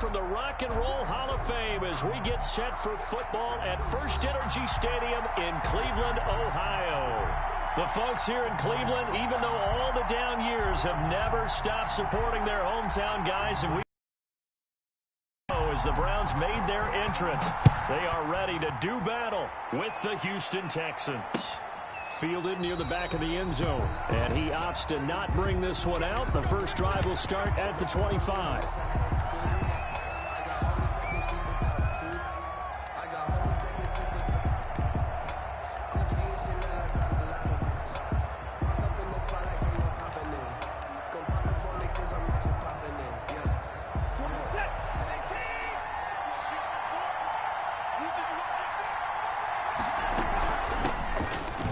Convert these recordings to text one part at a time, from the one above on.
from the Rock and Roll Hall of Fame as we get set for football at First Energy Stadium in Cleveland, Ohio. The folks here in Cleveland, even though all the down years, have never stopped supporting their hometown guys, and we know as the Browns made their entrance, they are ready to do battle with the Houston Texans. Fielded near the back of the end zone, and he opts to not bring this one out. The first drive will start at the 25.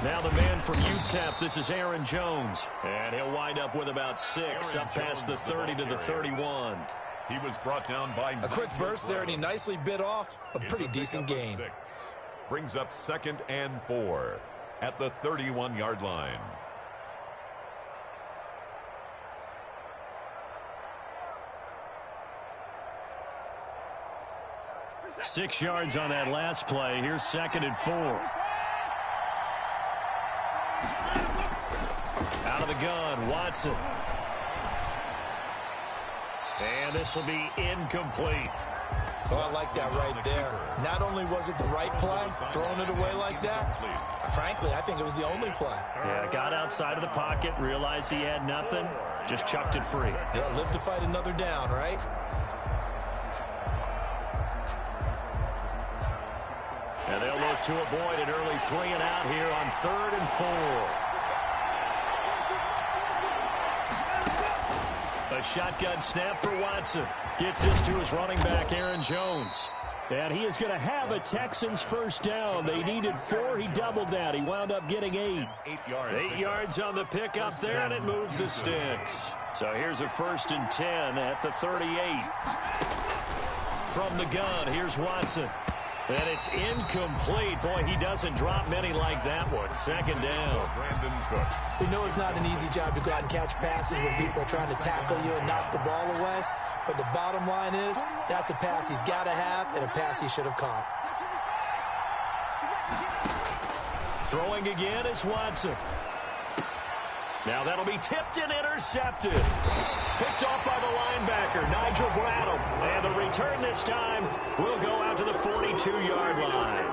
Now the man from UTEP, this is Aaron Jones. And he'll wind up with about 6, up past the 30 to the 31. He was brought down by a quick burst there, and he nicely bit off a pretty decent gain. Brings up 2nd and 4 at the 31-yard line. Six yards on that last play. Here's 2nd and 4. Out of the gun, Watson. And this will be incomplete. Oh, I like that right there. Not only was it the right play, throwing it away like that, frankly, I think it was the only play. Yeah, got outside of the pocket, realized he had nothing, just chucked it free. Yeah, live to fight another down, right? And they'll look to avoid an early 3 and out here on 3rd and 4. A shotgun snap for Watson. Gets this to his running back, Aaron Jones. And he is going to have a Texans first down. They needed 4. He doubled that. He wound up getting 8. 8 yards on the pickup there, and it moves the sticks. So here's a 1st and 10 at the 38. From the gun, here's Watson. And it's incomplete. Boy, he doesn't drop many like that one. 2nd down. We know it's not an easy job to go out and catch passes when people are trying to tackle you and knock the ball away. But the bottom line is, that's a pass he's got to have and a pass he should have caught. Throwing again is Watson. Now that'll be tipped and intercepted. Picked off by the linebacker, Nigel Bradham. And the return this time will go out to the 42-yard line.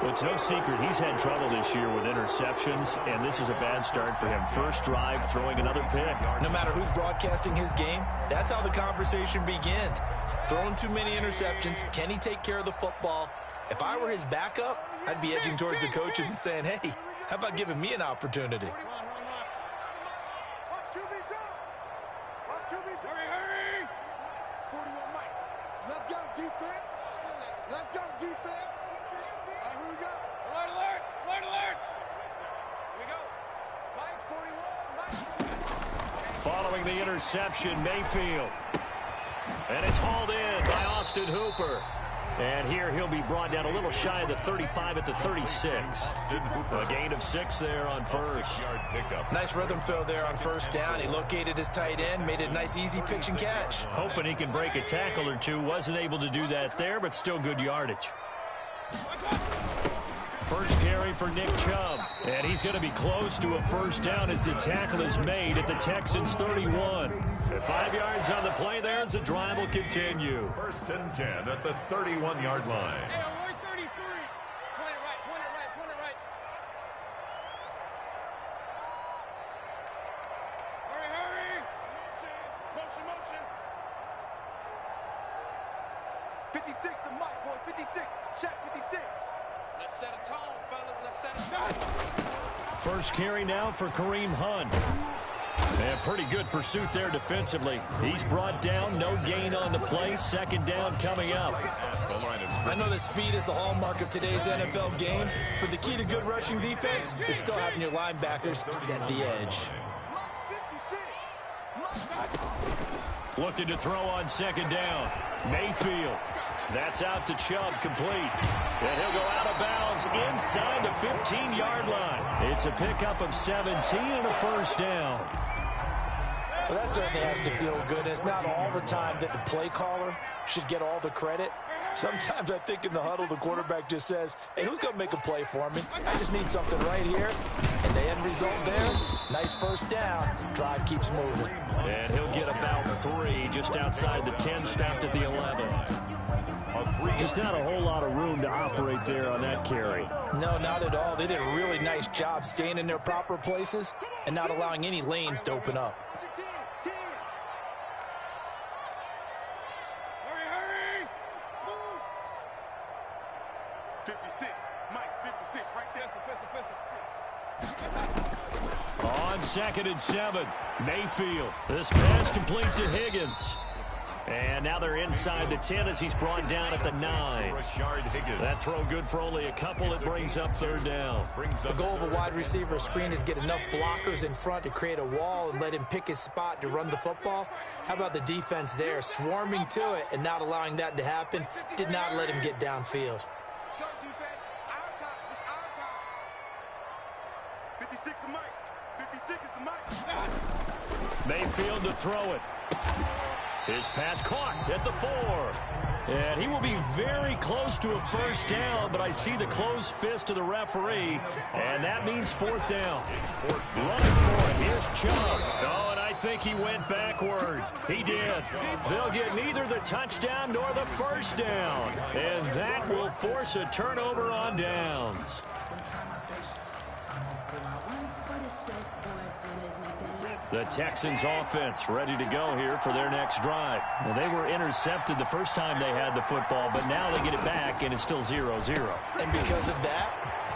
Well, it's no secret he's had trouble this year with interceptions, and this is a bad start for him. First drive, throwing another pick. No matter who's broadcasting his game, that's how the conversation begins. Throwing too many interceptions, can he take care of the football? If I were his backup, I'd be edging towards the coaches and saying, hey, how about giving me an opportunity? Following the interception, Mayfield. And it's hauled in by Austin Hooper. And here he'll be brought down a little shy of the 35 at the 36. A gain of 6 there on first. Nice rhythm throw there on first down. He located his tight end, made it a nice easy pitch and catch. Hoping he can break a tackle or two. Wasn't able to do that there, but still good yardage. First carry for Nick Chubb. And he's going to be close to a first down as the tackle is made at the Texans' 31. And 5 yards on the play there as the drive will continue. 1st and 10 at the 31-yard line. Hey, we're 33. Point it right, point it right, point it right. Hurry, hurry. Motion, motion. 56, the mic, boys, 56. Check 56. Let's set a tone, fellas. Let's set a tone. First carry now for Kareem Hunt. And pretty good pursuit there defensively. He's brought down, no gain on the play. 2nd down coming up. I know that speed is the hallmark of today's NFL game, but the key to good rushing defense is still having your linebackers set the edge. Looking to throw on 2nd down. Mayfield. That's out to Chubb, complete. And he'll go out of bounds inside the 15-yard line. It's a pickup of 17 and a first down. Well, that certainly has to feel good. It's not all the time that the play caller should get all the credit. Sometimes I think in the huddle, the quarterback just says, hey, who's going to make a play for me? I just need something right here. And the end result there, nice first down. Drive keeps moving. And he'll get about 3 just outside the 10, stopped at the 11. Just not a whole lot of room to operate there on that carry. No, not at all. They did a really nice job staying in their proper places and not allowing any lanes to open up. Hurry! Move! 56. Mike, 56. Right there. 56. On 2nd and 7, Mayfield. This pass complete to Higgins. And now they're inside the 10 as he's brought down at the 9. That throw good for only a couple. It brings up 3rd down. The goal of a wide receiver screen is get enough blockers in front to create a wall and let him pick his spot to run the football. How about the defense there, swarming to it and not allowing that to happen? Did not let him get downfield. Let's go, defense. Our time. It's our time. 56 is Mike. 56 is the Mike. Mayfield to throw it. His pass caught at the 4. And he will be very close to a first down, but I see the closed fist of the referee, and that means 4th down. Running for it. Here's Chubb. Oh, and I think he went backward. He did. They'll get neither the touchdown nor the first down, and that will force a turnover on downs. The Texans offense ready to go here for their next drive. Well, they were intercepted the first time they had the football, but now they get it back, and it's still 0-0. And because of that,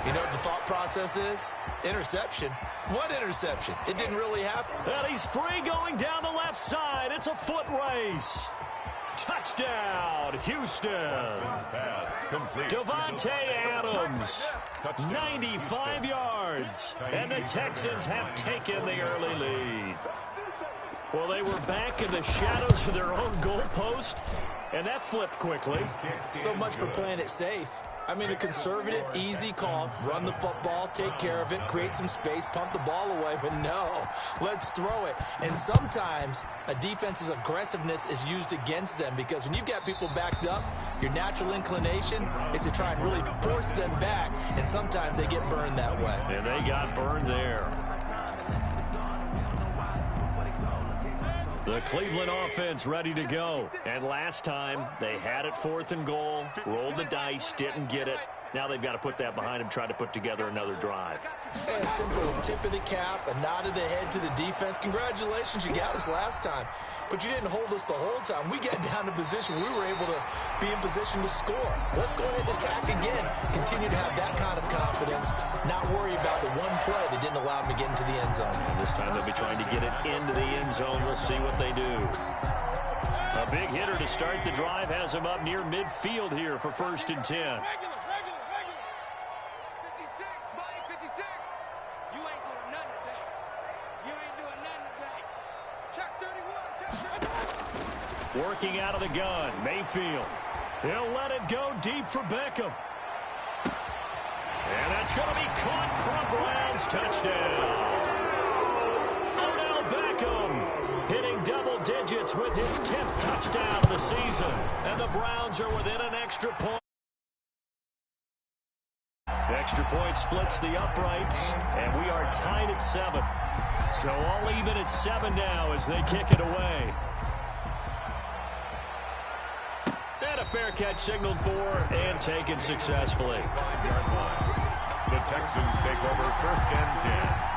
you know what the thought process is? Interception. What interception? It didn't really happen. And he's free going down the left side. It's a foot race. Touchdown, Houston. Davante Adams, 95 yards. And the Texans have taken the early lead. Well, they were back in the shadows of their own goalpost, and that flipped quickly. So much for playing it safe. I mean, a conservative, easy call, run the football, take care of it, create some space, pump the ball away, but no, let's throw it. And sometimes a defense's aggressiveness is used against them because when you've got people backed up, your natural inclination is to try and really force them back, and sometimes they get burned that way. And they got burned there. The Cleveland offense ready to go. And last time, they had it 4th and goal, rolled the dice, didn't get it. Now they've got to put that behind them, try to put together another drive. A simple tip of the cap, a nod of the head to the defense. Congratulations, you got us last time. But you didn't hold us the whole time. We got down to position. We were able to be in position to score. Let's go ahead and attack again. Continue to have that kind of confidence. Not worry about the one play that didn't allow them to get into the end zone. And this time they'll be trying to get it into the end zone. We'll see what they do. A big hitter to start the drive has him up near midfield here for 1st and 10. 56, Mike, 56. You ain't doing nothing today. You ain't doing nothing today. Check 31, check 31. Working out of the gun, Mayfield. He'll let it go deep for Beckham. And that's going to be caught from Browns. Touchdown. Odell Beckham hitting double digits with his 10th touchdown of the season. And the Browns are within an extra point. The extra point splits the uprights, and we are tied at 7. So all even at 7 now as they kick it away. And a fair catch signaled for and taken successfully. The Texans take over 1st and 10.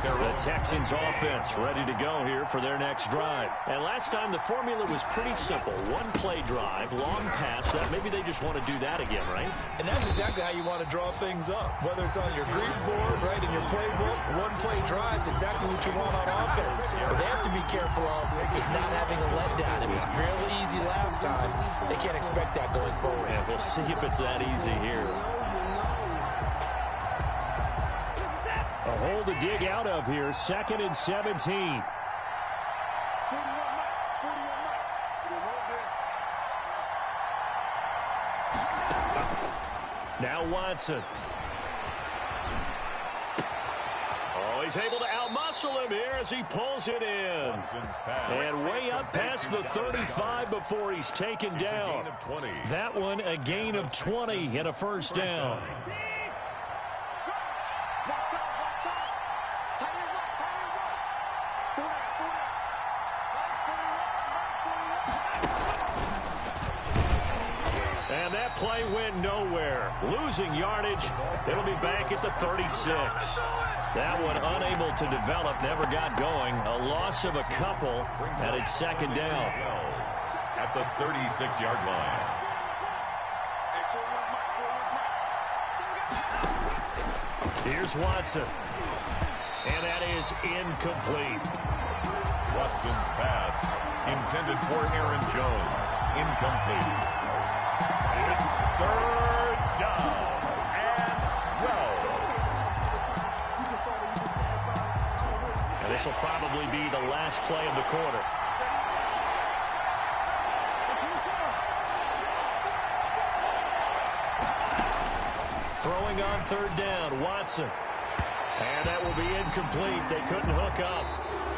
The Texans offense ready to go here for their next drive. And last time the formula was pretty simple. One play drive, long pass. That maybe they just want to do that again, right? And that's exactly how you want to draw things up. Whether it's on your grease board, right, in your playbook, one play drive is exactly what you want on offense. What they have to be careful of is not having a letdown. It was fairly easy last time. They can't expect that going forward. And we'll see if it's that easy here. A hole to dig out of here. 2nd and 17. 41, Mike. 41, Mike. We'll roll this. Now Watson. Oh, he's able to outmuscle him here as he pulls it in. And way up past the 35 before he's taken down. That one a gain of 20 and a first down. And that play went nowhere. Losing yardage. It'll be back at the 36. That one unable to develop, never got going. A loss of a couple, and it's second down. At the 36-yard line. Here's Watson. And that is incomplete. Watson's pass intended for Aaron Jones. Incomplete. It's third down and 12. And this will probably be the last play of the quarter. Throwing on third down, Watson. And that will be incomplete. They couldn't hook up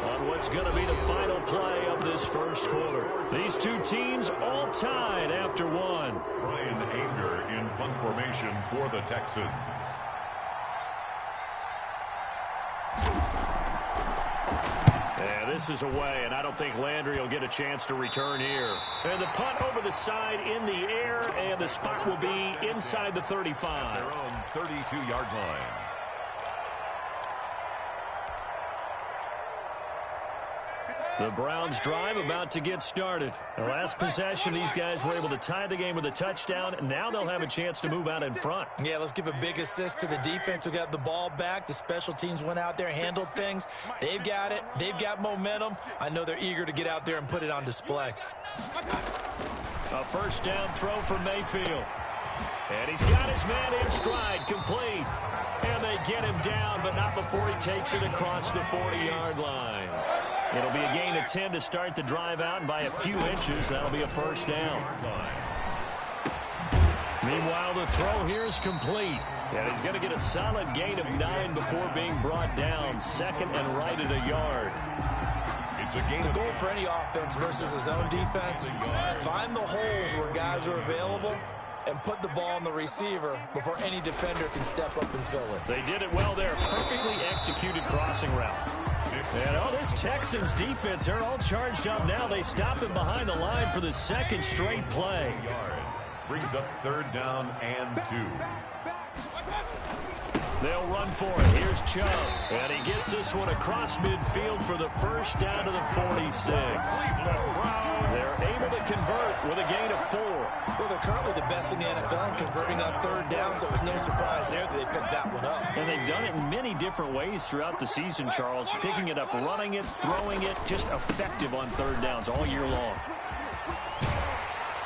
on what's going to be the final play of this first quarter. These two teams all tied after one. Brian Anger in punt formation for the Texans. And this is away, and I don't think Landry will get a chance to return here. And the punt over the side in the air, and the spot will be inside the 35. Their own 32-yard line. The Browns drive about to get started. The last possession, these guys were able to tie the game with a touchdown. Now they'll have a chance to move out in front. Yeah, let's give a big assist to the defense who got the ball back. The special teams went out there, handled things. They've got it. They've got momentum. I know they're eager to get out there and put it on display. A first down throw for Mayfield. And he's got his man in stride, complete. And they get him down, but not before he takes it across the 40-yard line. It'll be a gain of 10 to start the drive out, and by a few inches, that'll be a first down. Meanwhile, the throw here is complete. And he's going to get a solid gain of 9 before being brought down. Second and right at a yard. It's a gain. The goal for any offense versus his own defense, find the holes where guys are available and put the ball on the receiver before any defender can step up and fill it. They did it well there. Perfectly executed crossing route. And this Texans defense, they're all charged up now. They stop him behind the line for the second straight play. Brings up third down and 2. They'll run for it. Here's Chubb. And he gets this one across midfield for the first down to the 46. They're able to convert with a gain of 4. Well, they're currently the best in the NFL in converting on third down, so it was no surprise there that they picked that one up. And they've done it in many different ways throughout the season, Charles. Picking it up, running it, throwing it, just effective on third downs all year long.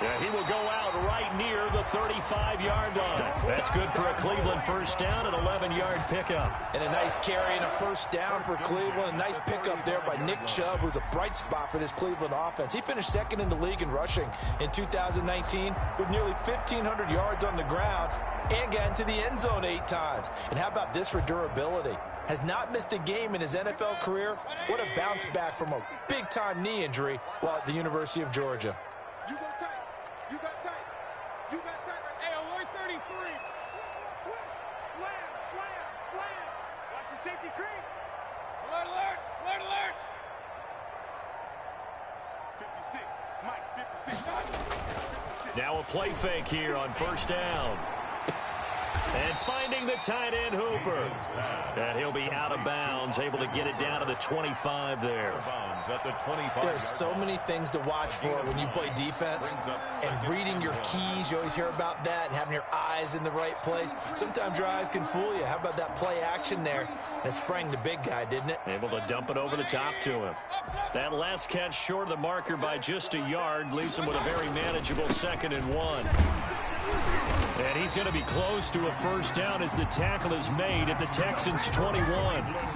Yeah, he will go out right near the 35-yard line. That's good for a Cleveland first down, an 11-yard pickup. And a nice carry and a first down for Cleveland. A nice pickup there by Nick Chubb, who's a bright spot for this Cleveland offense. He finished second in the league in rushing in 2019 with nearly 1,500 yards on the ground and got into the end zone 8 times. And how about this for durability? Has not missed a game in his NFL career. What a bounce back from a big-time knee injury while at the University of Georgia. You got tight. You got tight. You got tight. Hey, alert 33. Slam, slam, slam. Watch the safety creep. Alert, alert, alert, alert. 56. Mike, 56. Now a play fake here on first down. And finding the tight end Hooper. And he'll be out of bounds, able to get it down to the 25 there. There's so many things to watch for when you play defense. And reading your keys, you always hear about that, and having your eyes in the right place. Sometimes your eyes can fool you. How about that play action there? And it sprang the big guy, didn't it? Able to dump it over the top to him. That last catch short of the marker by just a yard leaves him with a very manageable 2nd and 1. And he's going to be close to a first down as the tackle is made at the Texans' 21.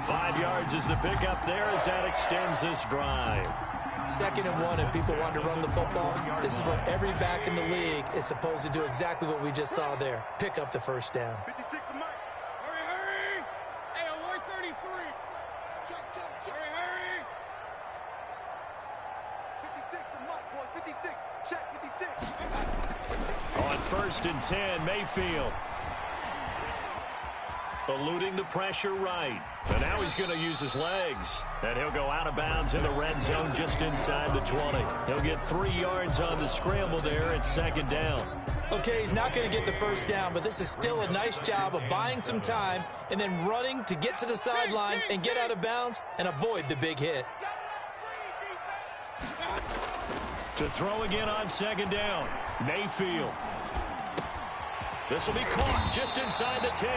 5 yards is the pickup there as that extends this drive. 2nd and 1 and people want to run the football. This is where every back in the league is supposed to do exactly what we just saw there. Pick up the first down. 56 to Mike. Hurry, hurry. Hey, alert 33. 56. Check 56. On 1st and 10, Mayfield. Eluding the pressure right. And now he's going to use his legs. And he'll go out of bounds in the red zone just inside the 20. He'll get 3 yards on the scramble there at 2nd down. Okay, he's not going to get the first down, but this is still a nice job of buying some time and then running to get to the sideline and get out of bounds and avoid the big hit. To throw again on 2nd down, Mayfield. This will be caught just inside the 10.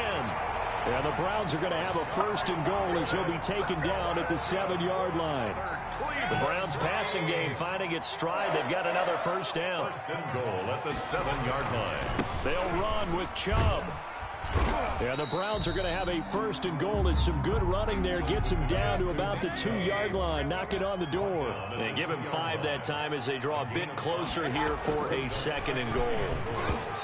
And the Browns are going to have a 1st and goal as he'll be taken down at the 7-yard line. The Browns passing game finding its stride. They've got another 1st down. 1st and goal at the 7-yard line. They'll run with Chubb. Yeah, the Browns are going to have a 1st and goal as some good running there gets him down to about the 2-yard line. Knock it on the door. They give him 5 that time as they draw a bit closer here for a 2nd and goal.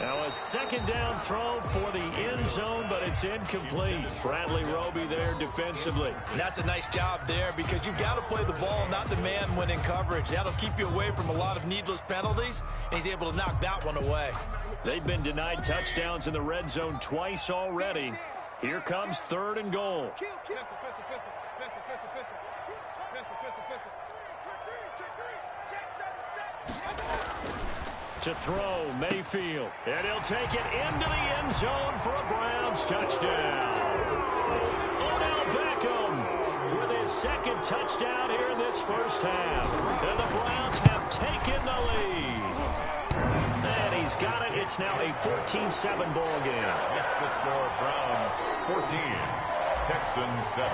Now a 2nd down throw for the end zone, but it's incomplete. Bradley Roby there defensively. And that's a nice job there because you've got to play the ball, not the man when in coverage. That'll keep you away from a lot of needless penalties, and he's able to knock that one away. They've been denied touchdowns in the red zone twice already. Here comes 3rd and goal. To throw, Mayfield. And he'll take it into the end zone for a Browns touchdown. Odell Beckham with his 2nd touchdown here in this 1st half. And the Browns have taken the lead. And he's got it. It's now a 14-7 ball game. It's the score. Browns 14, Texans 7.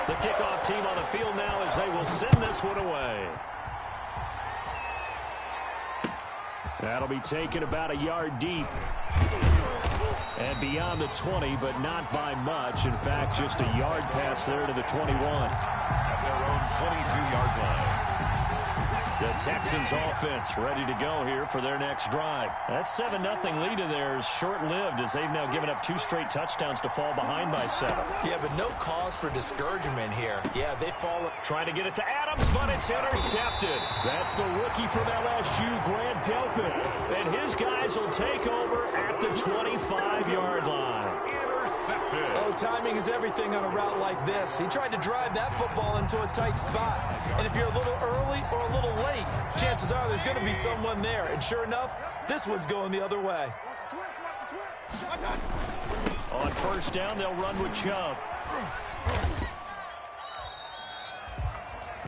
The kickoff team on the field now as they will send this one away. That'll be taken about a yard deep. And beyond the 20, but not by much. In fact, just a yard pass there to the 21. At their own 22-yard line. The Texans offense ready to go here for their next drive. That 7-0 lead of theirs short-lived as they've now given up 2 straight touchdowns to fall behind by 7. Yeah, but no cause for discouragement here. Yeah, they fall. Trying to get it to Adams, but it's intercepted. That's the rookie from LSU, Grant Delpit. And his guys will take over at the 25-yard line. Oh, timing is everything on a route like this. He tried to drive that football into a tight spot. And if you're a little early or a little late, chances are there's going to be someone there. And sure enough, this one's going the other way. On 1st down, they'll run with Chubb.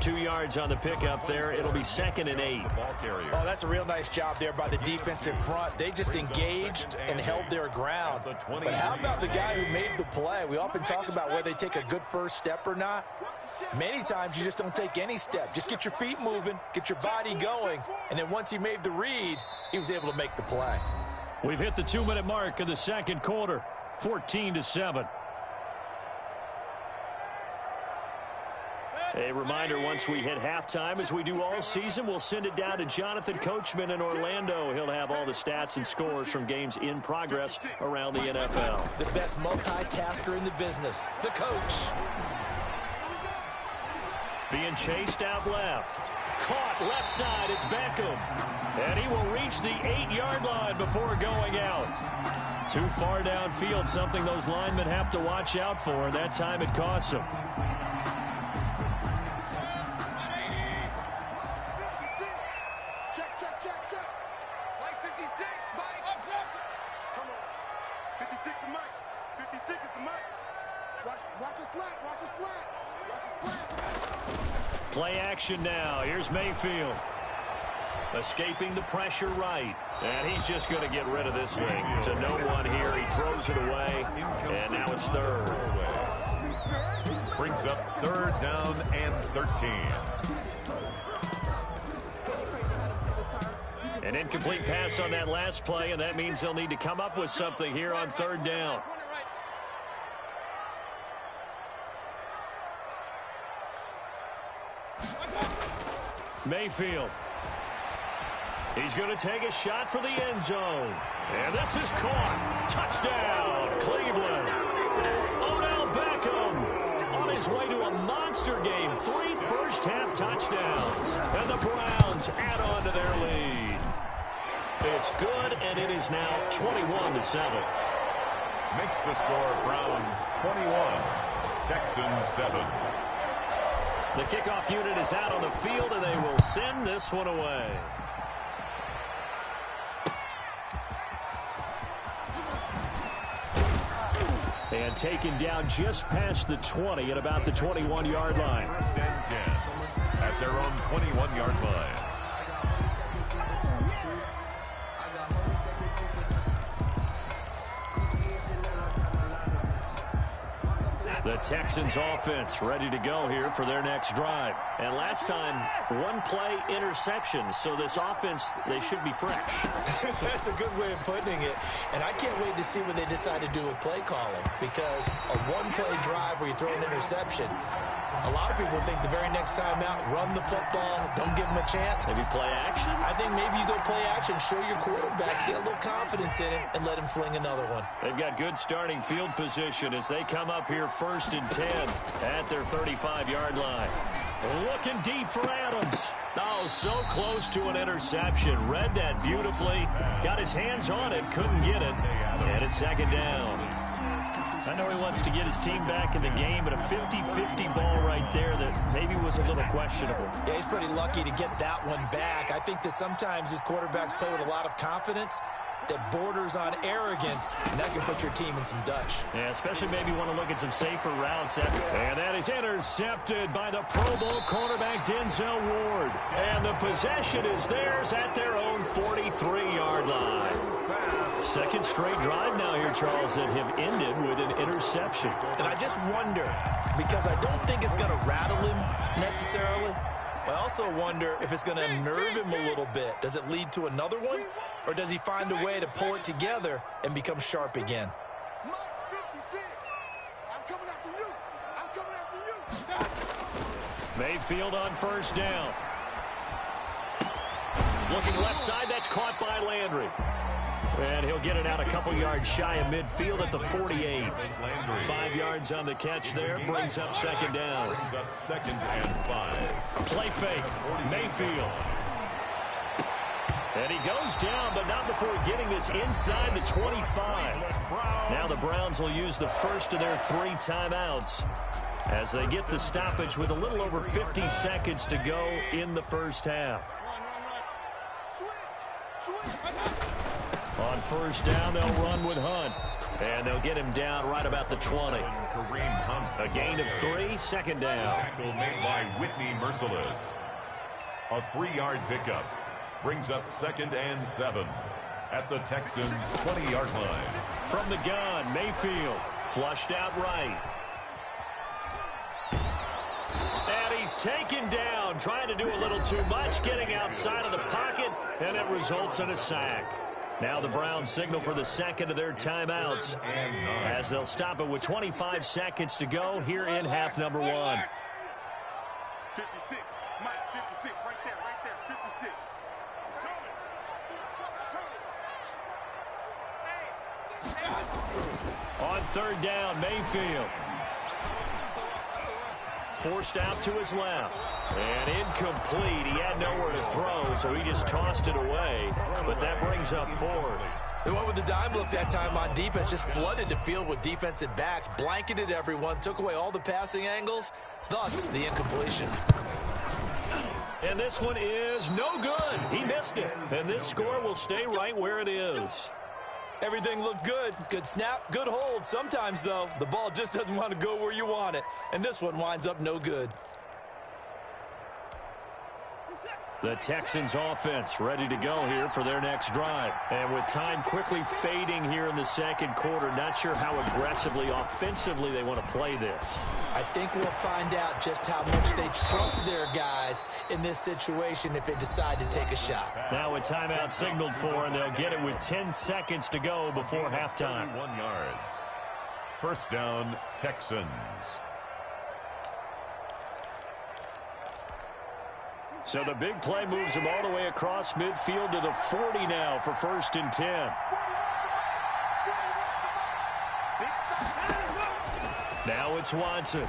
2 yards on the pickup there. It'll be 2nd and 8. Oh, that's a real nice job there by the defensive front. They just engaged and held their ground. But how about the guy who made the play? We often talk about whether they take a good first step or not. Many times you just don't take any step. Just get your feet moving, get your body going, and then once he made the read, he was able to make the play. We've hit the 2-minute mark of the 2nd quarter, 14-7. A reminder, once we hit halftime, as we do all season, we'll send it down to Jonathan Coachman in Orlando. He'll have all the stats and scores from games in progress around the NFL. The best multitasker in the business, the coach. Being chased out left. Caught left side, it's Beckham. And he will reach the 8-yard line before going out. Too far downfield, something those linemen have to watch out for, and that time it costs them. Play action now. Here's Mayfield. Escaping the pressure right. And he's just going to get rid of this thing. To no one here. He throws it away. And now it's 3rd. Brings up 3rd down and 13. An incomplete pass on that last play, and that means they'll need to come up with something here on 3rd down. Mayfield. He's going to take a shot for the end zone. And this is caught. Touchdown, Cleveland. Odell Beckham on his way to a monster game. 3 first-half touchdowns. And the Browns Texans add on to their lead. It's good, and it is now 21-7. Makes the score Browns 21, Texans 7. The kickoff unit is out on the field, and they will send this one away. And taken down just past the 20 at about the 21-yard line. First and 10 at their own 21-yard line. The Texans offense ready to go here for their next drive. And last time, one play interception. So this offense, they should be fresh. That's a good way of putting it. And I can't wait to see what they decide to do with play calling. Because a one-play drive where you throw an interception, a lot of people think the very next time out, run the football, don't give them a chance. Maybe play action? I think maybe you go play action, show your quarterback, get a little confidence in him, and let him fling another one. They've got good starting field position as they come up here first and 10 at their 35-yard line. Looking deep for Adams. Oh, so close to an interception. Read that beautifully. Got his hands on it, couldn't get it. And it's second down. I know he wants to get his team back in the game, but a 50-50 ball right there that maybe was a little questionable. Yeah, he's pretty lucky to get that one back. I think that sometimes his quarterbacks play with a lot of confidence that borders on arrogance, and that can put your team in some Dutch. Yeah, especially maybe want to look at some safer routes. And that is intercepted by the Pro Bowl cornerback Denzel Ward. And the possession is theirs at their own 43-yard line. Second straight drive now here, Charles, that have ended with an interception. And I just wonder, because I don't think it's going to rattle him necessarily, I also wonder if it's going to unnerve him a little bit. Does it lead to another one? Or does he find a way to pull it together and become sharp again? Mayfield on first down. Looking left side, that's caught by Landry. And he'll get it out a couple yards shy of midfield at the 48. 5 yards on the catch there. Brings up second down. Brings up second and 5. Play fake. Mayfield. And he goes down, but not before getting this inside the 25. Now the Browns will use the first of their 3 timeouts as they get the stoppage with a little over 50 seconds to go in the first half. On first down, they'll run with Hunt. And they'll get him down right about the 20. Kareem Hunt. A gain of 3, second down. Tackle made by Whitney Merciless. A 3-yard pickup. Brings up second and 7 at the Texans' 20-yard line. From the gun, Mayfield flushed out right. And he's taken down, trying to do a little too much, getting outside of the pocket, and it results in a sack. Now the Browns signal for the second of their timeouts as they'll stop it with 25 seconds to go here in half number 1. 56, Mike, 56, right there, 56. On third down, Mayfield. Forced out to his left. And incomplete. He had nowhere to throw, so he just tossed it away. But that brings up fourth. They went with the dime look that time on defense, just flooded the field with defensive backs, blanketed everyone, took away all the passing angles, thus the incompletion. And this one is no good. He missed it. And this score will stay right where it is. Everything looked good. Good snap, good hold. Sometimes, though, the ball just doesn't want to go where you want it. And this one winds up no good. The Texans offense ready to go here for their next drive. And with time quickly fading here in the second quarter, not sure how aggressively, offensively they want to play this. I think we'll find out just how much they trust their guys in this situation if they decide to take a shot. Now a timeout signaled for, and they'll get it with 10 seconds to go before halftime. 1 yards. First down, Texans. So the big play moves them all the way across midfield to the 40 now for first and 10. Now it's Watson.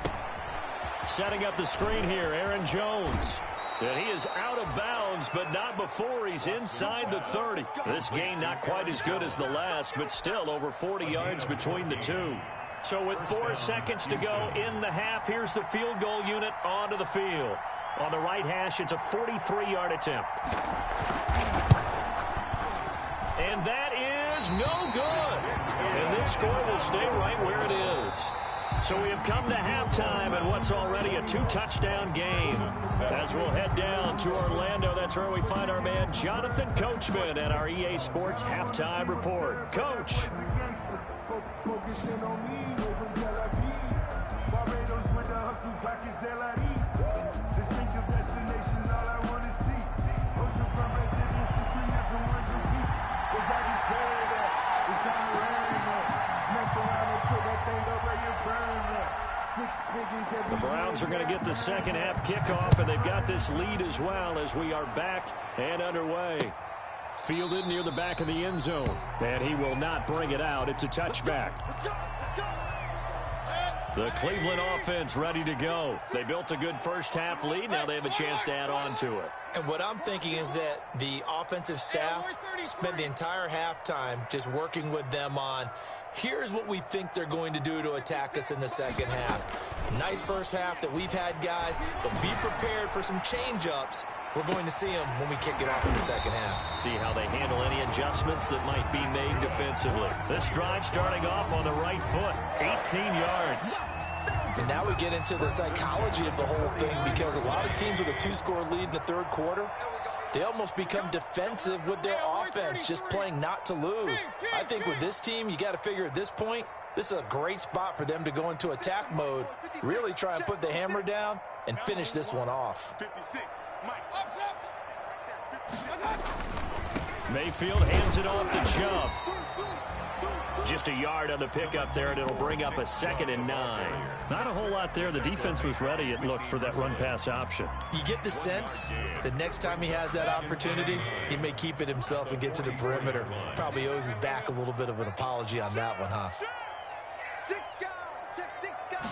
Setting up the screen here, Aaron Jones. And he is out of bounds bounds, but not before he's inside the 30. This game not quite as good as the last, but still over 40 yards between the two. So with 4 seconds to go in the half, here's the field goal unit onto the field. On the right hash, it's a 43-yard attempt. And that is no good. And this score will stay right where it is. So we have come to halftime in what's already a 2-touchdown game. As we'll head down to Orlando, that's where we find our man Jonathan Coachman at our EA Sports Halftime Report. Coach. Focusing on me, way from Tel Aviv. Barbados with the hustle pockets, LIDs. Distinctive destinations, all I want to see. Oceanfront residences, 3 different ones repeat. Cause I just heard that, it's time to learn that. Mess around and put that thing up where you burn that. 6 figures every The Browns are going to get the second half kickoff, and they've got this lead as well as we are back and underway. Fielded near the back of the end zone, and he will not bring it out. It's a touchback. The Cleveland offense ready to go. They built a good first half lead. Now they have a chance to add on to it. And what I'm thinking is that the offensive staff spent the entire halftime just working with them on, here's what we think they're going to do to attack us in the second half. Nice first half that we've had, guys, but be prepared for some change-ups. We're going to see them when we kick it off in the second half. See how they handle any adjustments that might be made defensively. This drive starting off on the right foot, 18 yards. And now we get into the psychology of the whole thing, because a lot of teams with a 2-score lead in the third quarter, they almost become defensive with their offense, just playing not to lose. I think with this team, you got to figure at this point, this is a great spot for them to go into attack mode, really try and put the hammer down and finish this one off. 56, Mike. Mayfield hands it off to Chubb. Just a yard on the pickup there, and it'll bring up a 2nd and 9. Not a whole lot there. The defense was ready, it looked, for that run-pass option. You get the sense that next time he has that opportunity, he may keep it himself and get to the perimeter. Probably owes his back a little bit of an apology on that one, huh? 6 guys, check 6 guys.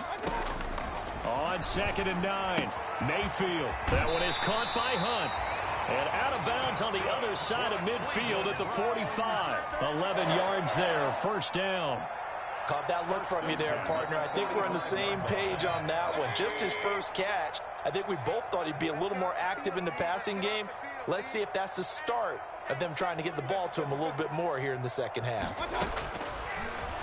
On 2nd and 9, Mayfield. That one is caught by Hunt. And out of bounds on the other side of midfield at the 45. 11 yards there, first down. Caught that look from you there, partner. I think we're on the same page on that one. Just his first catch. I think we both thought he'd be a little more active in the passing game. Let's see if that's the start of them trying to get the ball to him a little bit more here in the second half.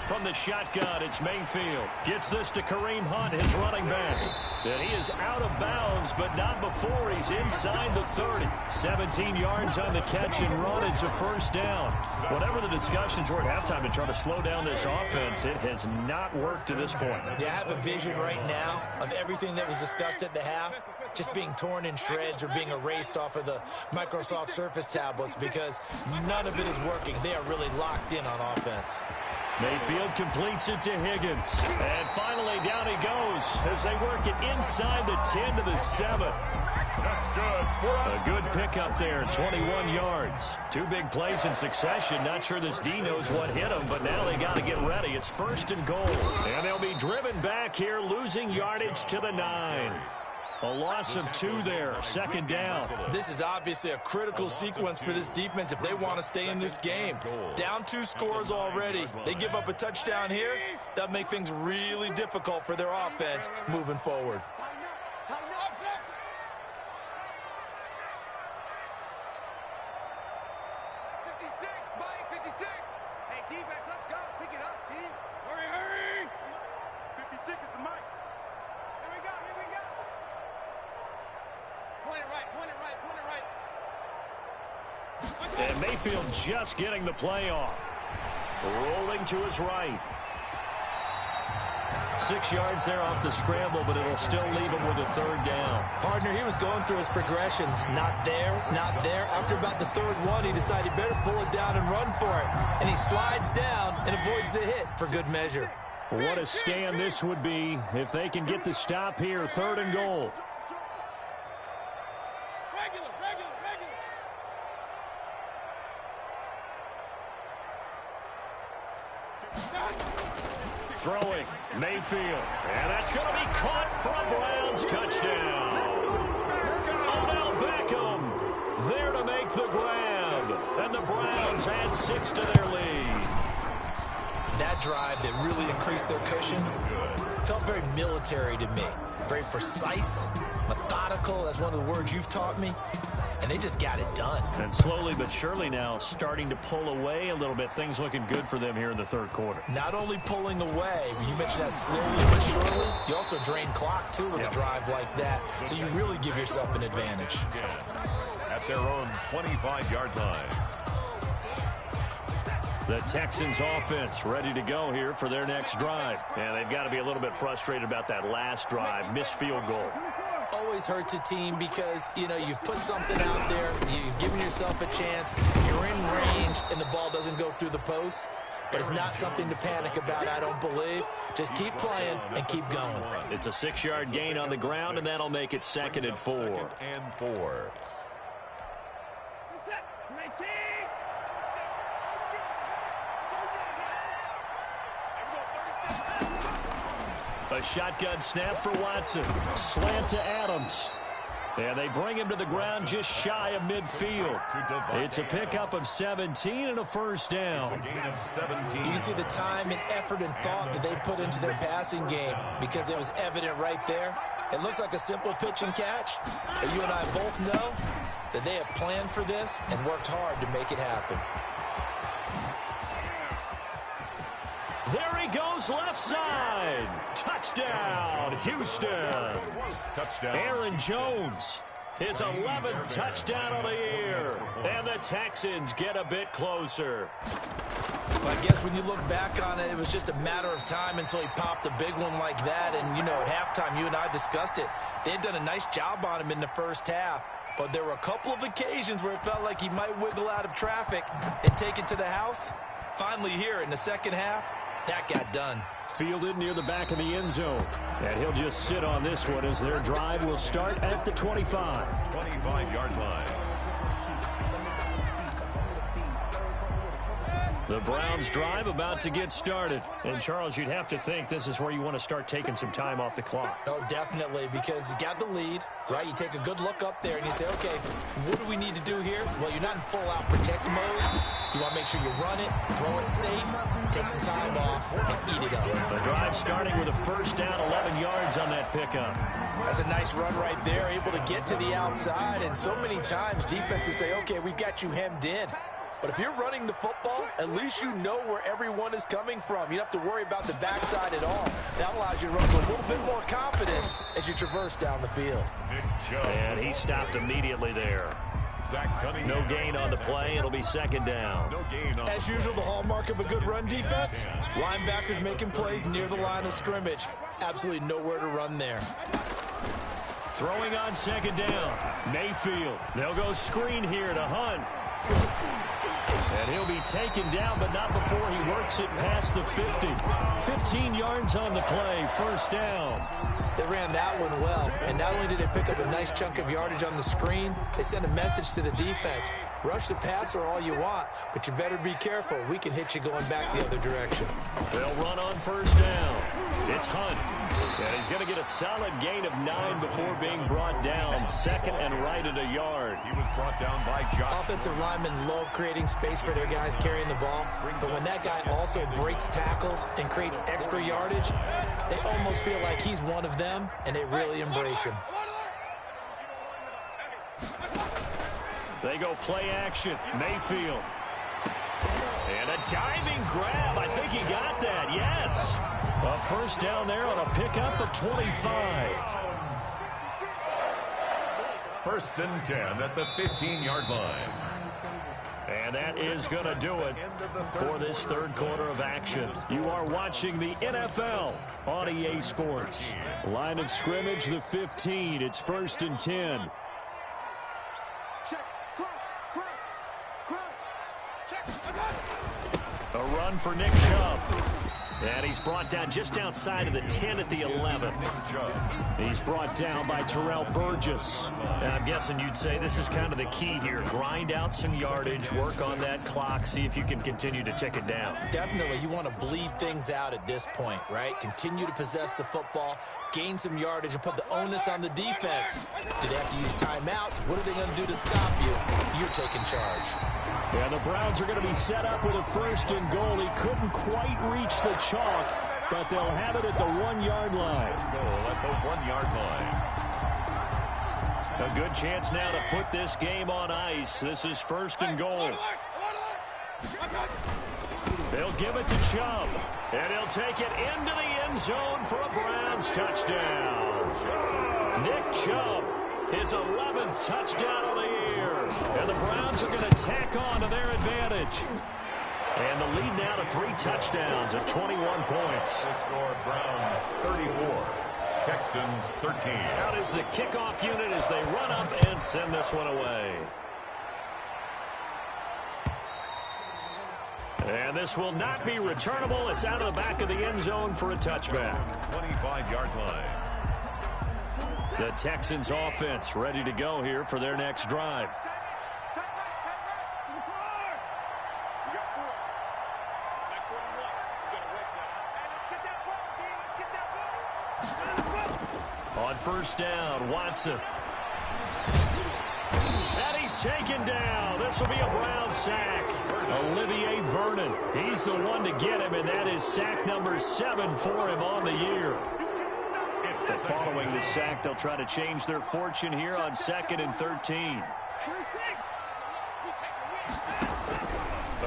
From the shotgun, it's Mayfield. Gets this to Kareem Hunt, his running back. And he is out of bounds, but not before he's inside the 30. 17 yards on the catch and run. It's a first down. Whatever the discussions were at halftime to try to slow down this offense, it has not worked to this point. Yeah, I have a vision right now of everything that was discussed at the half just being torn in shreds or being erased off of the Microsoft Surface tablets, because none of it is working. They are really locked in on offense. Mayfield completes it to Higgins. And finally, down he goes as they work it inside the 10 to the 7. That's good. A good pickup there, 21 yards. 2 big plays in succession. Not sure this D knows what hit him, but now they got to get ready. It's 1st and goal. And they'll be driven back here, losing yardage to the 9. A loss of 2 there, 2nd down. This is obviously a critical sequence for this defense if they want to stay in this game. Down 2 scores already. They give up a touchdown here. That'll make things really difficult for their offense moving forward. 56, Mike, 56. Hey, defense, let's go. Pick it up, D. Hurry, hurry. 56 is the mic. Here we go, here we go. Point it right, point it right, point it right. And Mayfield just getting the play off. Rolling to his right. 6 yards there off the scramble, but it'll still leave him with a 3rd down. Partner, he was going through his progressions. Not there, not there. After about the 3rd one, he decided he better pull it down and run for it. And he slides down and avoids the hit for good measure. What a stand this would be if they can get the stop here. 3rd and goal. Regular, regular, regular. Throwing, Mayfield. And that's going to be caught for a Browns touchdown. Odell Beckham. the grab. And the Browns add 6 to their lead. That drive that really increased their cushion felt very military to me. Very precise, methodical. That's one of the words you've taught me. And they just got it done. And slowly but surely now starting to pull away a little bit. Things looking good for them here in the third quarter. Not only pulling away, but you mentioned that slowly but surely, you also drain clock, too, with a drive like that. So you really give yourself an advantage. At their own 25-yard line. The Texans offense ready to go here for their next drive. And they've got to be a little bit frustrated about that last drive, missed field goal. Always hurts a team because, you know, you've put something out there, you've given yourself a chance, you're in range, and the ball doesn't go through the post. But it's not something to panic about, I don't believe. Just keep playing and keep going. It's a 6-yard gain on the ground, and that'll make it 2nd and 4. 2nd and 4. A shotgun snap for Watson. Slant to Adams. And they bring him to the ground just shy of midfield. It's a pickup of 17 and a first down. It's a gain of 17. You can see the time and effort and thought that they put into their passing game because it was evident right there. It looks like a simple pitch and catch, but you and I both know that they have planned for this and worked hard to make it happen. There he goes, left side. Touchdown, Houston. Touchdown. Aaron Jones, his 11th touchdown of the year. And the Texans get a bit closer. But I guess when you look back on it, it was just a matter of time until he popped a big one like that. And, you know, at halftime, you and I discussed it. They had done a nice job on him in the first half. But there were a couple of occasions where it felt like he might wiggle out of traffic and take it to the house. Finally here in the second half, that got done. Fielded near the back of the end zone. And he'll just sit on this one as their drive will start at the 25. 25-yard line. The Browns drive about to get started. And, Charles, you'd have to think this is where you want to start taking some time off the clock. Oh, definitely, because you got the lead, right? You take a good look up there and you say, okay, what do we need to do here? Well, you're not in full-out protect mode. You want to make sure you run it, throw it safe, take some time off, and eat it up. The drive starting with a first down, 11 yards on that pickup. That's a nice run right there, able to get to the outside. And so many times defenses say, okay, we've got you hemmed in. But if you're running the football, at least you know where everyone is coming from. You don't have to worry about the backside at all. That allows you to run with a little bit more confidence as you traverse down the field. And he stopped immediately there. No gain on the play. It'll be second down. As usual, the hallmark of a good run defense, linebackers making plays near the line of scrimmage. Absolutely nowhere to run there. Throwing on second down. Mayfield. They'll go screen here to Hunt. And he'll be taken down, but not before he works it past the 50. 15 yards on the play, first down. They ran that one well, and not only did they pick up a nice chunk of yardage on the screen, they sent a message to the defense. Rush the passer all you want, but you better be careful. We can hit you going back the other direction. They'll run on first down. It's Hunt. And he's going to get a solid gain of 9 before being brought down. Second and right at a yard. He was brought down by Josh. Offensive linemen love creating space for their guys carrying the ball. But when that guy also breaks tackles and creates extra yardage, they almost feel like he's one of them, and they really embrace him. They go play action. Mayfield. And a diving grab. I think he got that. Yes. A first down there on a pickup of 25. First and 10 at the 15-yard line. And that is going to do it for this third quarter of action. You are watching the NFL on EA Sports. Line of scrimmage, the 15. It's first and 10. A run for Nick Chubb. And he's brought down just outside of the 10 at the 11. He's brought down by Terrell Burgess. And I'm guessing you'd say this is kind of the key here. Grind out some yardage, work on that clock, see if you can continue to tick it down. Definitely, you want to bleed things out at this point, right? Continue to possess the football, gain some yardage, and put the onus on the defense. Do they have to use timeouts? What are they going to do to stop you? You're taking charge. Yeah, the Browns are going to be set up with a 1st and goal. He couldn't quite reach the chalk, but they'll have it at the 1-yard line. Goal at the 1-yard line. A good chance now to put this game on ice. This is 1st and goal. They'll give it to Chubb, and he'll take it into the end zone for a Browns touchdown. Nick Chubb, his 11th touchdown of the year. And the Browns are going to tack on to their advantage. And the lead now to 3 touchdowns at 21 points. The score, Browns 34, Texans 13. Out is the kickoff unit as they run up and send this one away. And this will not be returnable. It's out of the back of the end zone for a touchback. 25-yard line. The Texans offense ready to go here for their next drive. On 1st down, Watson. And he's taken down. This will be a Brown sack. Olivier Vernon. He's the one to get him, and that is sack number 7 for him on the year. Following the sack, they'll try to change their fortune here on 2nd and 13.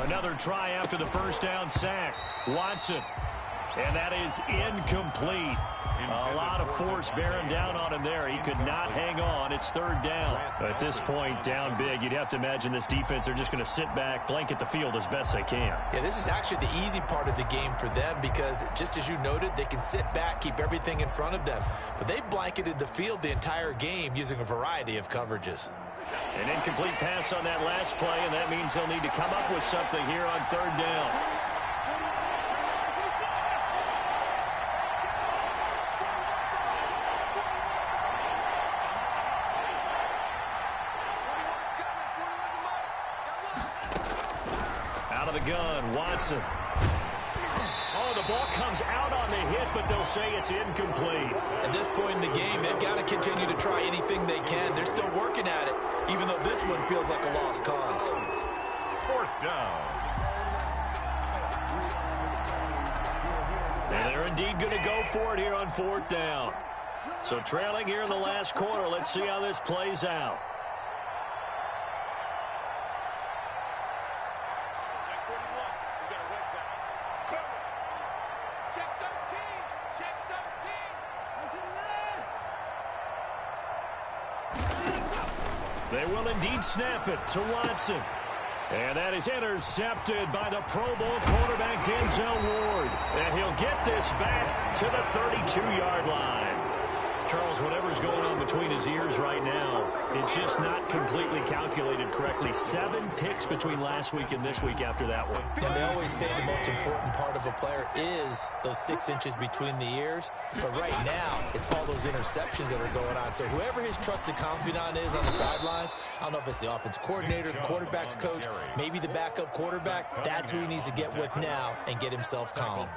Another try after the 1st down sack. Watson. And that is incomplete. A lot of force bearing down on him there. He could not hang on. It's 3rd down. At this point, down big, you'd have to imagine this defense, they're just going to sit back, blanket the field as best they can. Yeah, this is actually the easy part of the game for them because, just as you noted, they can sit back, keep everything in front of them. But they blanketed the field the entire game using a variety of coverages. An incomplete pass on that last play, and that means they'll need to come up with something here on 3rd down. Out of the gun, Watson. Oh, the ball comes out on the hit, but they'll say it's incomplete. At this point in the game, they've got to continue to try anything they can. They're still working at it, even though this one feels like a lost cause. 4th down. And they're indeed going to go for it here on 4th down. So trailing here in the last quarter, let's see how this plays out. They will indeed snap it to Watson. And that is intercepted by the Pro Bowl quarterback Denzel Ward. And he'll get this back to the 32-yard line. Charles, whatever's going on between his ears right now, it's just not completely calculated correctly. 7 picks between last week and this week after that one. And they always say the most important part of a player is those 6 inches between the ears. But right now, it's all those interceptions that are going on. So whoever his trusted confidant is on the sidelines, I don't know if it's the offense coordinator, the quarterback's coach, maybe the backup quarterback, that's who he needs to get with now and get himself calm.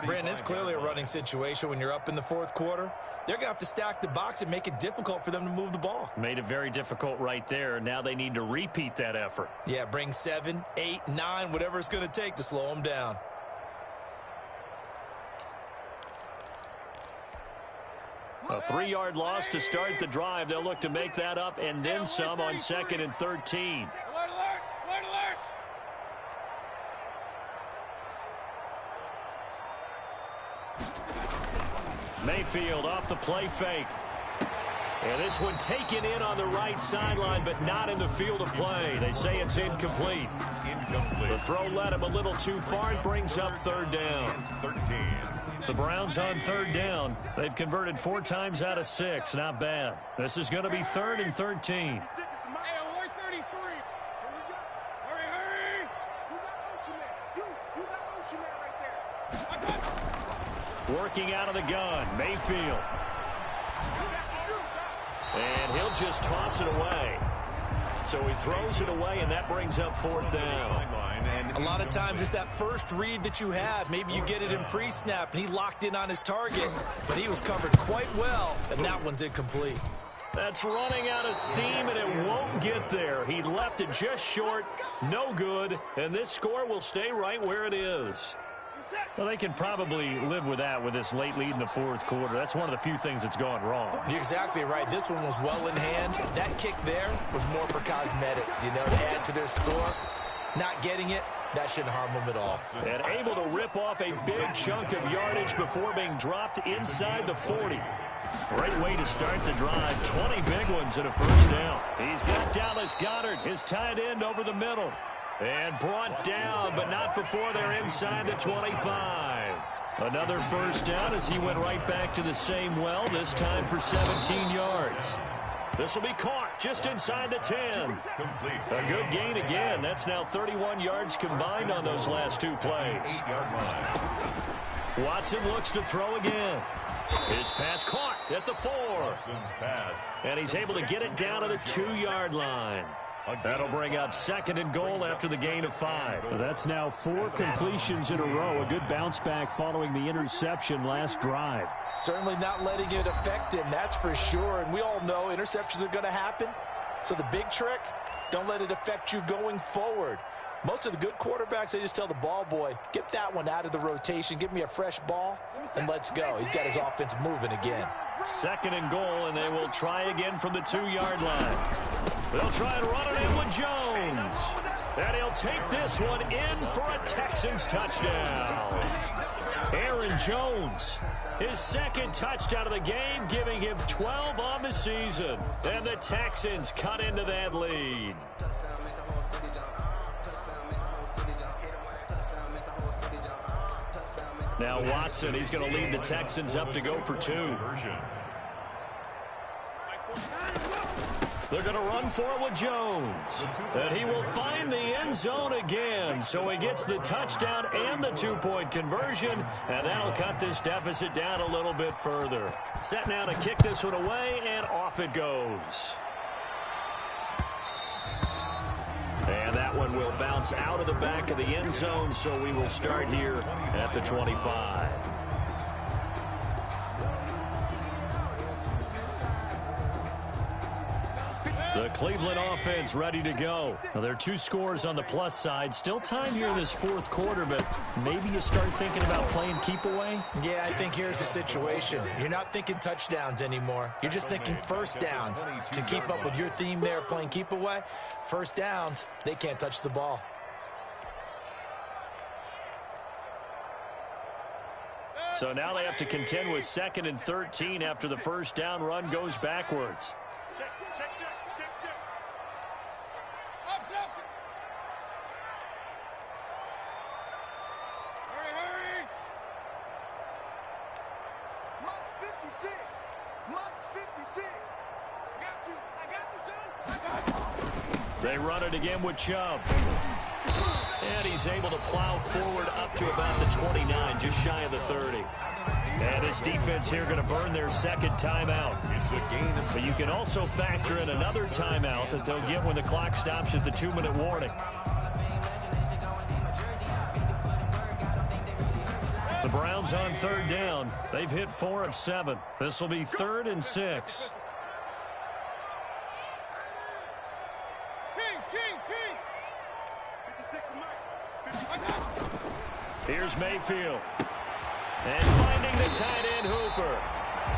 Brandon, it's clearly a running situation when you're up in the 4th quarter. They're going to have to stack the box and make it difficult for them to move the ball. Made it very difficult right there. Now they need to repeat that effort. Yeah, bring 7, 8, 9, whatever it's going to take to slow them down. A 3-yard loss to start the drive. They'll look to make that up and then some on 2nd and 13. Alert, alert, alert, alert. Mayfield off the play fake. And this one taken in on the right sideline, but not in the field of play. They say it's incomplete. The throw led him a little too far. It brings up 3rd down. 13. The Browns on 3rd down. They've converted 4 times out of 6. Not bad. This is going to be 3rd and 13. Hey, alert 33. Hurry, hurry. You got Ocean Man. You got Ocean Man right there. I got Working out of the gun, Mayfield. And he'll just toss it away. So he throws it away, and that brings up 4th down. A lot of times it's that first read that you have. Maybe you get it in pre-snap, and he locked in on his target, but he was covered quite well, and that one's incomplete. That's running out of steam, and it won't get there. He left it just short, no good, and this score will stay right where it is. Well, they can probably live with that with this late lead in the 4th quarter. That's one of the few things that's gone wrong. You're exactly right. This one was well in hand. That kick there was more for cosmetics, you know, to add to their score. Not getting it, that shouldn't harm them at all. And able to rip off a big chunk of yardage before being dropped inside the 40. Great way to start the drive. 20 big ones and a 1st down. He's got Dallas Goedert, his tight end, over the middle. And brought down, but not before they're inside the 25. Another 1st down as he went right back to the same well, this time for 17 yards. This will be caught just inside the 10. A good gain again. That's now 31 yards combined on those last 2 plays. Watson looks to throw again. His pass caught at the 4. And he's able to get it down to the 2-yard line. That'll bring up 2nd and goal after the gain of 5. That's now 4 completions in a row. A good bounce back following the interception last drive. Certainly not letting it affect him, that's for sure. And we all know interceptions are going to happen. So the big trick, don't let it affect you going forward. Most of the good quarterbacks, they just tell the ball boy, get that one out of the rotation, give me a fresh ball, and let's go. He's got his offense moving again. 2nd and goal, and they will try again from the 2-yard line. They'll try and run it in with Jones. And he'll take this one in for a Texans touchdown. Aaron Jones, his 2nd touchdown of the game, giving him 12 on the season. And the Texans cut into that lead. Now Watson, he's going to lead the Texans up to go for 2. They're going to run for it with Jones. And he will find the end zone again. So he gets the touchdown and the 2-point conversion. And that'll cut this deficit down a little bit further. Set now to kick this one away, and off it goes. And that one will bounce out of the back of the end zone, so we will start here at the 25. The Cleveland offense ready to go. Now, there are 2 scores on the plus side. Still time here in this 4th quarter, but maybe you start thinking about playing keep away? Yeah, I think here's the situation. You're not thinking touchdowns anymore. You're just thinking 1st downs. To keep up with your theme there, playing keep away, 1st downs, they can't touch the ball. So now they have to contend with 2nd and 13 after the 1st down run goes backwards. They run it again with Chubb. And he's able to plow forward up to about the 29, just shy of the 30. And this defense here going to burn their 2nd timeout. But you can also factor in another timeout that they'll get when the clock stops at the 2-minute warning. The Browns on 3rd down. They've hit 4 of 7. This will be 3rd and 6. Here's Mayfield. And finding the tight end Hooper.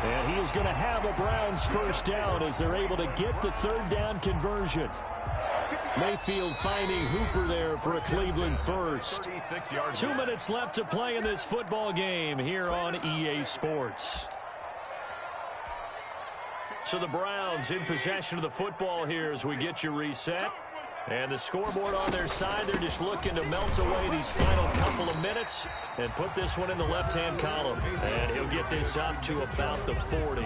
And he is going to have a Browns 1st down as they're able to get the 3rd down conversion. Mayfield finding Hooper there for a Cleveland 1st. 2 minutes left to play in this football game here on EA Sports. So the Browns in possession of the football here as we get you reset. And the scoreboard on their side, they're just looking to melt away these final couple of minutes and put this one in the left-hand column. And he'll get this up to about the 40.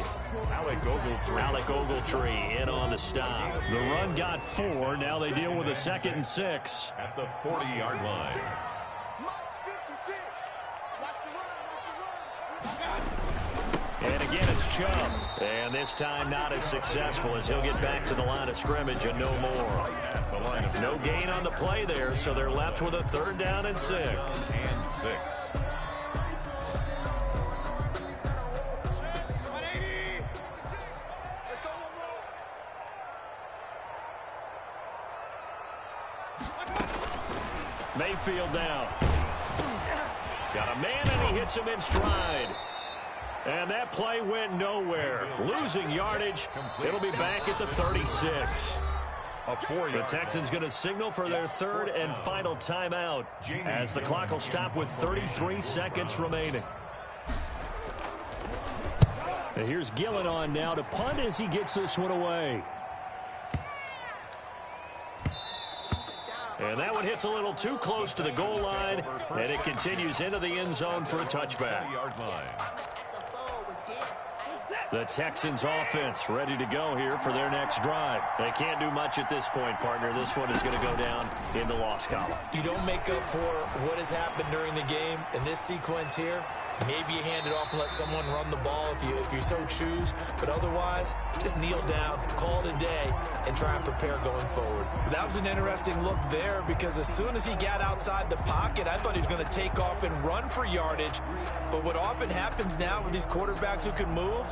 Alec Ogletree in on the stop. The run got 4. Now they deal with a 2nd and 6. At the 40-yard line. Chubb. And this time not as successful as he'll get back to the line of scrimmage and no more. No gain on the play there, so they're left with a 3rd down and 6. Mayfield down. Got a man, and he hits him in stride. And that play went nowhere. Losing yardage. It'll be back at the 36. The Texans going to signal for their 3rd and final timeout as the clock will stop with 33 seconds remaining. And here's Gillen on now to punt as he gets this one away. And that one hits a little too close to the goal line, and it continues into the end zone for a touchback. The Texans offense ready to go here for their next drive. They can't do much at this point, partner. This one is going to go down in the loss column. You don't make up for what has happened during the game in this sequence here. Maybe you hand it off and let someone run the ball if you so choose. But otherwise, just kneel down, call it a day, and try and prepare going forward. That was an interesting look there because as soon as he got outside the pocket, I thought he was going to take off and run for yardage. But what often happens now with these quarterbacks who can move,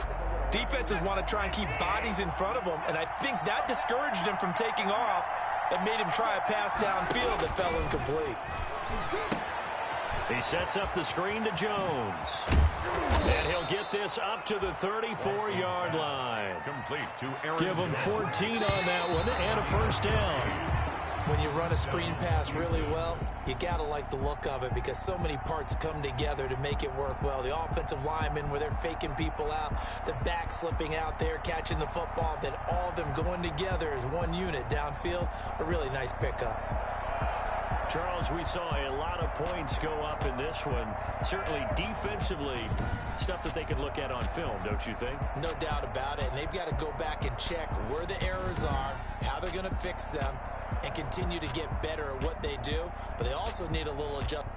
defenses want to try and keep bodies in front of them. And I think that discouraged him from taking off and made him try a pass downfield that fell incomplete. He sets up the screen to Jones. And he'll get this up to the 34-yard line. Complete to Aaron. Give him 14 on that one and a 1st down. When you run a screen pass really well, you got to like the look of it because so many parts come together to make it work well. The offensive linemen where they're faking people out, the back slipping out there, catching the football, then all of them going together as one unit downfield. A really nice pickup. Charles, we saw a lot of points go up in this one. Certainly defensively, stuff that they can look at on film, don't you think? No doubt about it. And they've got to go back and check where the errors are, how they're going to fix them, and continue to get better at what they do. But they also need a little adjustment.